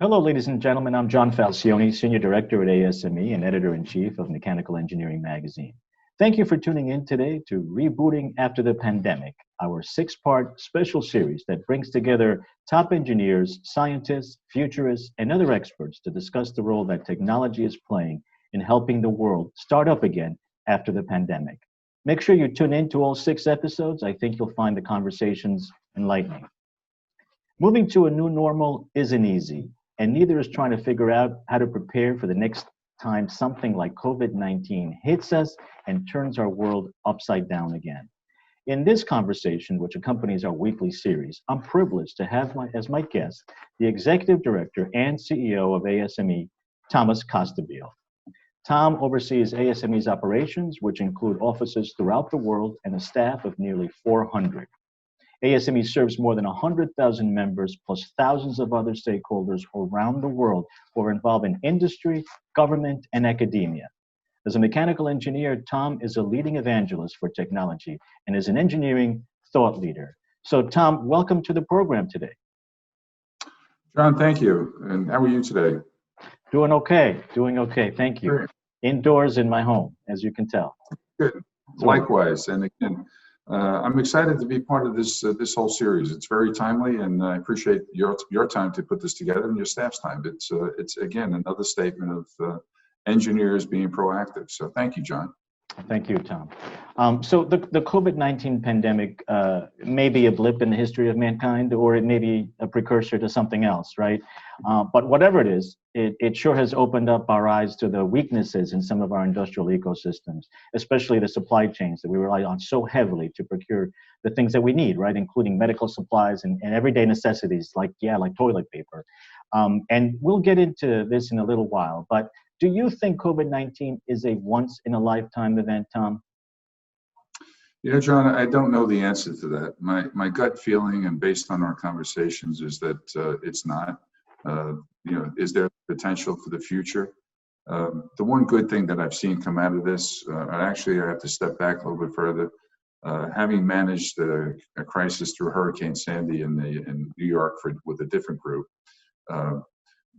Hello, ladies and gentlemen. I'm John Falcioni, Senior Director at ASME and Editor-in-Chief of Mechanical Engineering Magazine. Thank you for tuning in today to Rebooting After the Pandemic, our six-part special series that brings together top engineers, scientists, futurists, and other experts to discuss the role that technology is playing in helping the world start up again after the pandemic. Make sure you tune in to all 6 episodes. I think you'll find the conversations enlightening. Moving to a new normal isn't easy, and neither is trying to figure out how to prepare for the next time something like COVID-19 hits us and turns our world upside down again. In this conversation, which accompanies our weekly series, I'm privileged to have as my guest the Executive Director and CEO of ASME, Thomas Costabile. Tom oversees ASME's operations, which include offices throughout the world and a staff of nearly 400. ASME serves more than 100,000 members, plus thousands of other stakeholders around the world who are involved in industry, government, and academia. As a mechanical engineer, Tom is a leading evangelist for technology and is an engineering thought leader. So, Tom, welcome to the program today. John, thank you. And how are you today? Doing okay. Thank you. Great. Indoors in my home, as you can tell. Good. Likewise. And again, I'm excited to be part of this whole series. It's very timely, and I appreciate your time to put this together and your staff's time. It's again another statement of engineers being proactive. So thank you, John. Thank you, Tom. So the COVID-19 pandemic may be a blip in the history of mankind, or it may be a precursor to something else, right? But whatever it is, it sure has opened up our eyes to the weaknesses in some of our industrial ecosystems, especially the supply chains that we rely on so heavily to procure the things that we need, right? Including medical supplies and everyday necessities like toilet paper. And we'll get into this in a little while, but do you think COVID-19 is a once-in-a-lifetime event, Tom? You know, John, I don't know the answer to that. My gut feeling, and based on our conversations, is that it's not. Is there potential for the future? The one good thing that I've seen come out of this, actually I have to step back a little bit further. Having managed a crisis through Hurricane Sandy in New York with a different group,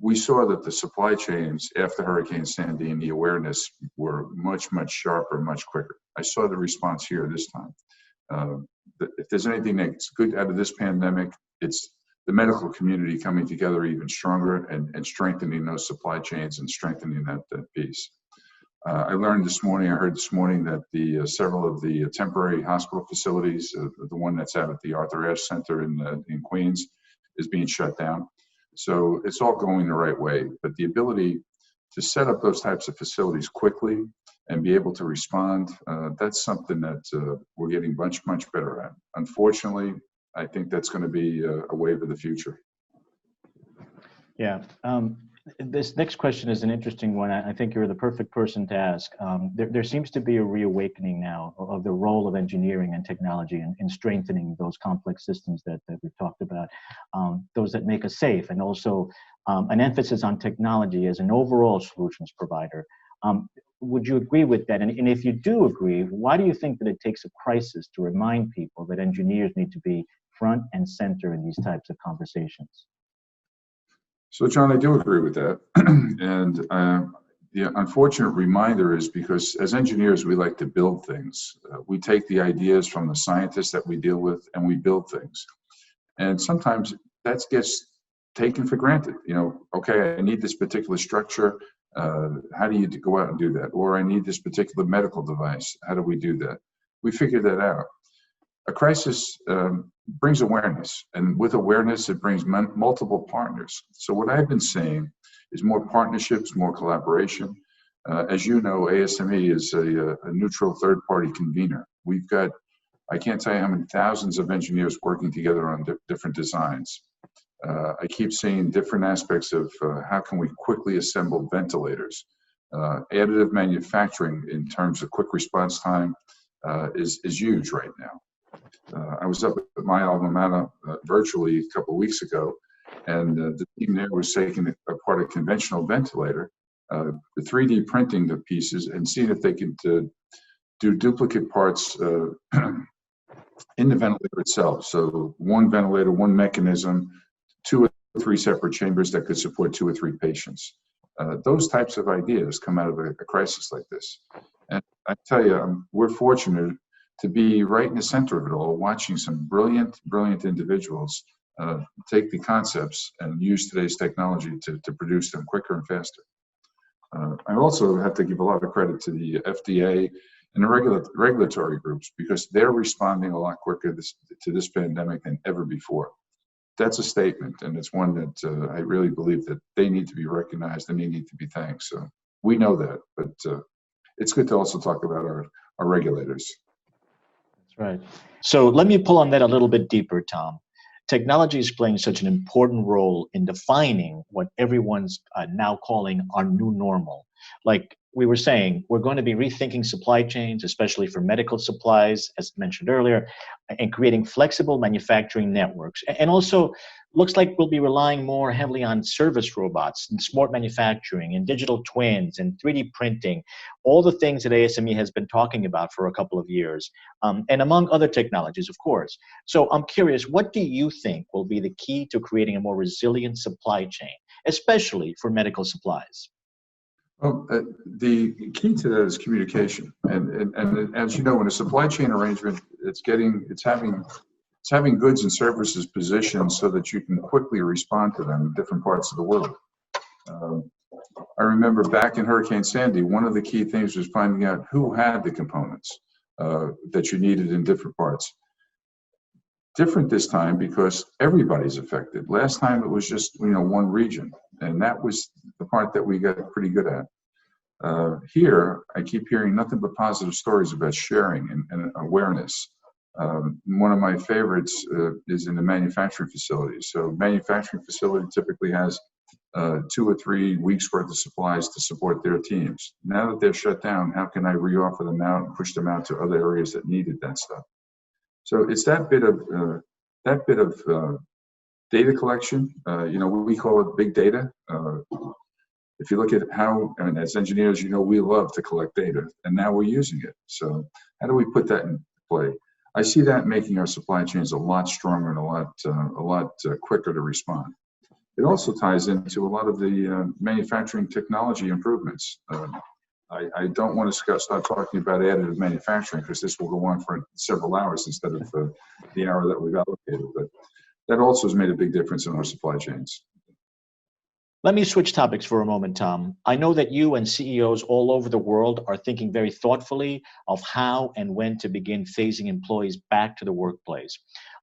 we saw that the supply chains after Hurricane Sandy and the awareness were much, much sharper, much quicker. I saw the response here this time. If there's anything that's good out of this pandemic, it's the medical community coming together even stronger and strengthening those supply chains and strengthening that piece. I heard this morning that several of the temporary hospital facilities, the one that's out at the Arthur Ashe Center in Queens, is being shut down. So it's all going the right way, but the ability to set up those types of facilities quickly and be able to respond, that's something that we're getting much, much better at. Unfortunately, I think that's going to be a wave of the future. Yeah. This next question is an interesting one. I think you're the perfect person to ask. There seems to be a reawakening now of the role of engineering and technology in strengthening those complex systems that we've talked about, those that make us safe, and also an emphasis on technology as an overall solutions provider. Would you agree with that? And if you do agree, why do you think that it takes a crisis to remind people that engineers need to be front and center in these types of conversations? So, John, I do agree with that. And the unfortunate reminder is because as engineers, we like to build things. We take the ideas from the scientists that we deal with and we build things. And sometimes that gets taken for granted. Okay, I need this particular structure. How do you go out and do that? Or I need this particular medical device. How do we do that? We figure that out. A crisis brings awareness, and with awareness, it brings multiple partners. So what I've been saying is more partnerships, more collaboration. As you know, ASME is a neutral third-party convener. We've got, I can't tell you how many thousands of engineers working together on different designs. I keep seeing different aspects of how can we quickly assemble ventilators. Additive manufacturing in terms of quick response time is huge right now. I was up at my alma mater virtually a couple of weeks ago, and the team there was taking apart a conventional ventilator, the 3D printing the pieces, and seeing if they could do duplicate parts in the ventilator itself. So one ventilator, one mechanism, 2 3 separate chambers that could support 2 or 3 patients. Those types of ideas come out of a crisis like this. And I tell you, we're fortunate to be right in the center of it all, watching some brilliant individuals take the concepts and use today's technology to produce them quicker and faster. I also have to give a lot of credit to the FDA and the regulatory groups, because they're responding a lot quicker to this pandemic than ever before. That's a statement, and it's one that I really believe that they need to be recognized and they need to be thanked. So we know that, but it's good to also talk about our regulators. That's right. So let me pull on that a little bit deeper, Tom. Technology is playing such an important role in defining what everyone's now calling our new normal. Like we were saying, we're going to be rethinking supply chains, especially for medical supplies, as mentioned earlier, and creating flexible manufacturing networks. And also, looks like we'll be relying more heavily on service robots and smart manufacturing and digital twins and 3D printing, all the things that ASME has been talking about for a couple of years, and among other technologies, of course. So I'm curious, what do you think will be the key to creating a more resilient supply chain, especially for medical supplies? Well, the key to that is communication, and as you know, in a supply chain arrangement, it's having goods and services positioned so that you can quickly respond to them in different parts of the world. I remember back in Hurricane Sandy, one of the key things was finding out who had the components that you needed in different parts. Different this time because everybody's affected. Last time it was just one region, and that was the part that we got pretty good at. Here, I keep hearing nothing but positive stories about sharing and awareness. One of my favorites is in the manufacturing facility. So manufacturing facility typically has 2 or 3 weeks worth of supplies to support their teams. Now that they're shut down, how can I reoffer them out and push them out to other areas that needed that stuff? So it's that bit of data collection. We call it big data. If you look at how, as engineers, we love to collect data, and now we're using it. So how do we put that in play? I see that making our supply chains a lot stronger and a lot quicker to respond. It also ties into a lot of the manufacturing technology improvements. I don't want to start talking about additive manufacturing because this will go on for several hours instead of the hour that we've allocated. But that also has made a big difference in our supply chains. Let me switch topics for a moment, Tom. I know that you and CEOs all over the world are thinking very thoughtfully of how and when to begin phasing employees back to the workplace.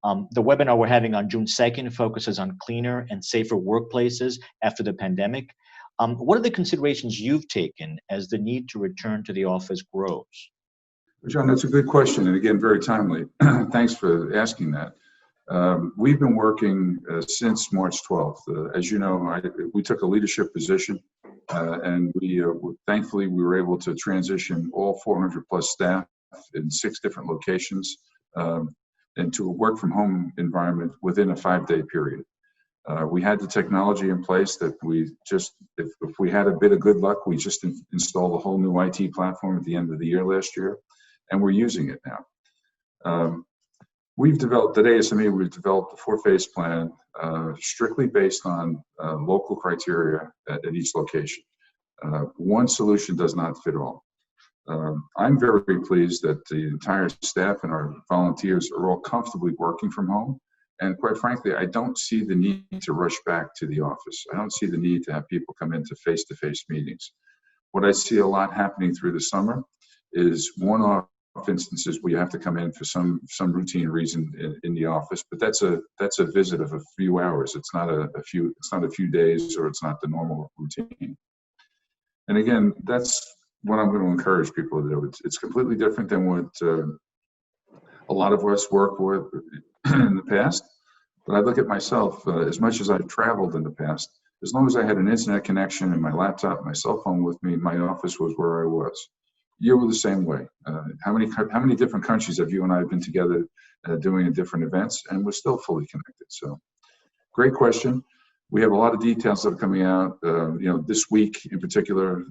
The webinar we're having on June 2nd focuses on cleaner and safer workplaces after the pandemic. What are the considerations you've taken as the need to return to the office grows? John, that's a good question, and again, very timely. Thanks for asking that. We've been working since March 12th. As you know, we took a leadership position, and thankfully we were able to transition all 400 plus staff in 6 different locations into a work from home environment within a 5-day period. We had the technology in place that if we had a bit of good luck, we just installed a whole new IT platform at the end of the year last year, and we're using it now. We've developed a 4-phase plan strictly based on local criteria at each location. One solution does not fit all. I'm very pleased that the entire staff and our volunteers are all comfortably working from home. And quite frankly, I don't see the need to rush back to the office. I don't see the need to have people come into face-to-face meetings. What I see a lot happening through the summer is one-off instances where you have to come in for some routine reason in the office, but that's a visit of a few hours. It's not a few days, or it's not the normal routine. And again, that's what I'm going to encourage people to do. It's completely different than what a lot of us worked with in the past. But I look at myself, as much as I've traveled in the past, as long as I had an internet connection and my laptop, my cell phone with me, my office was where I was. You were the same way. How many different countries have you and I been together doing different events, and we're still fully connected? So, great question. We have a lot of details that are coming out. This week in particular,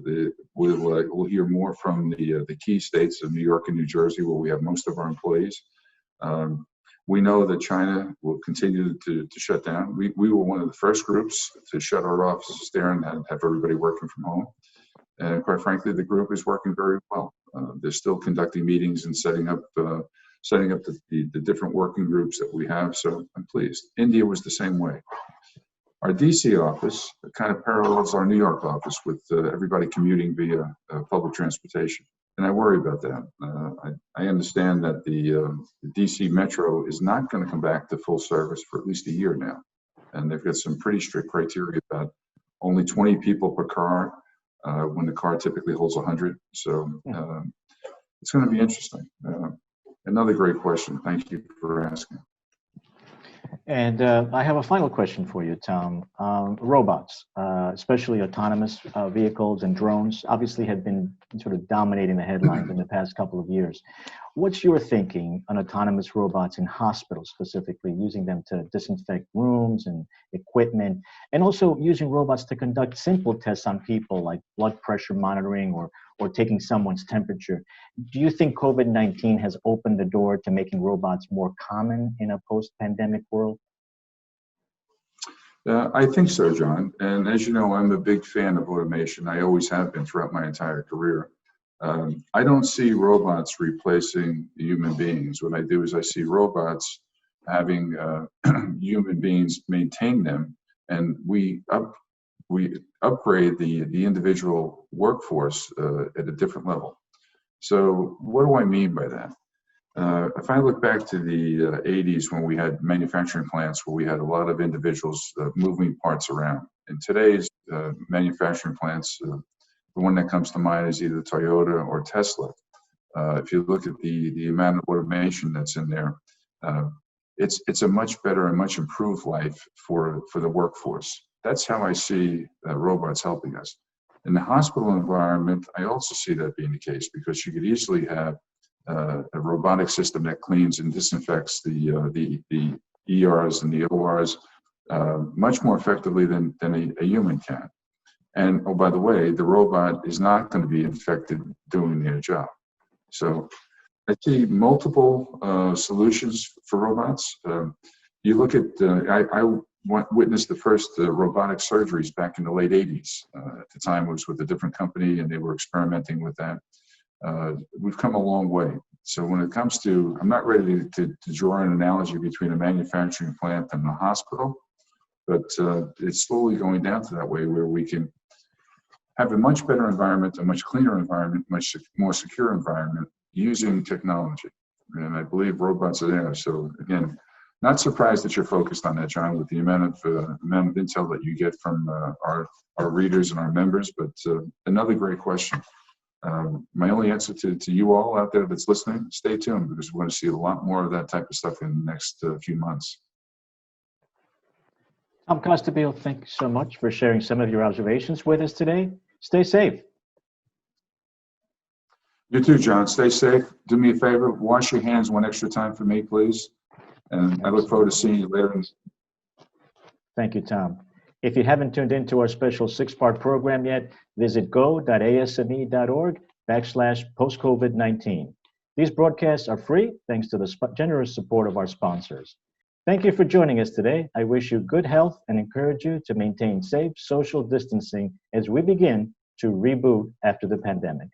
we'll hear more from the key states of New York and New Jersey, where we have most of our employees. We know that China will continue to shut down. We were one of the first groups to shut our offices there and have everybody working from home. And quite frankly, the group is working very well. They're still conducting meetings and setting up the different working groups that we have. So I'm pleased. India was the same way. Our DC office kind of parallels our New York office with everybody commuting via public transportation. And I worry about that. I understand that the DC Metro is not going to come back to full service for at least a year now. And they've got some pretty strict criteria about only 20 people per car when the car typically holds 100. So it's going to be interesting. Another great question. Thank you for asking. And I have a final question for you, Tom. Robots, especially autonomous vehicles and drones, obviously have been sort of dominating the headlines in the past couple of years. What's your thinking on autonomous robots in hospitals specifically, using them to disinfect rooms and equipment, and also using robots to conduct simple tests on people like blood pressure monitoring or taking someone's temperature? Do you think COVID-19 has opened the door to making robots more common in a post-pandemic world? I think so, John. And as you know, I'm a big fan of automation. I always have been throughout my entire career. I don't see robots replacing human beings. What I do is I see robots having human beings maintain them, and we upgrade the individual workforce at a different level. So what do I mean by that? If I look back to the 80s when we had manufacturing plants where we had a lot of individuals moving parts around. In today's manufacturing plants, the one that comes to mind is either Toyota or Tesla. If you look at the amount of automation that's in there, it's a much better and much improved life for the workforce. That's how I see robots helping us. In the hospital environment, I also see that being the case because you could easily have a robotic system that cleans and disinfects the ERs and the ORs much more effectively than a human can. And oh, by the way, the robot is not going to be infected doing their job. So I see multiple solutions for robots. You look at, I witnessed the first robotic surgeries back in the late 80s. At the time, it was with a different company, and they were experimenting with that. We've come a long way. So when it comes to, I'm not ready to draw an analogy between a manufacturing plant and a hospital, but it's slowly going down to that way where we can have a much better environment, a much cleaner environment, much more secure environment using technology. And I believe robots are there. So again, not surprised that you're focused on that, John, with the amount of intel that you get from our readers and our members, but another great question. My only answer to you all out there that's listening, stay tuned because we're going to see a lot more of that type of stuff in the next few months. Tom Costabile, thank you so much for sharing some of your observations with us today. Stay safe. You too, John. Stay safe. Do me a favor. Wash your hands one extra time for me, please. And I look forward to seeing you later. Thank you, Tom. If you haven't tuned into our special 6-part program yet, visit go.asme.org/post-COVID-19. These broadcasts are free thanks to the generous support of our sponsors. Thank you for joining us today. I wish you good health and encourage you to maintain safe social distancing as we begin to reboot after the pandemic.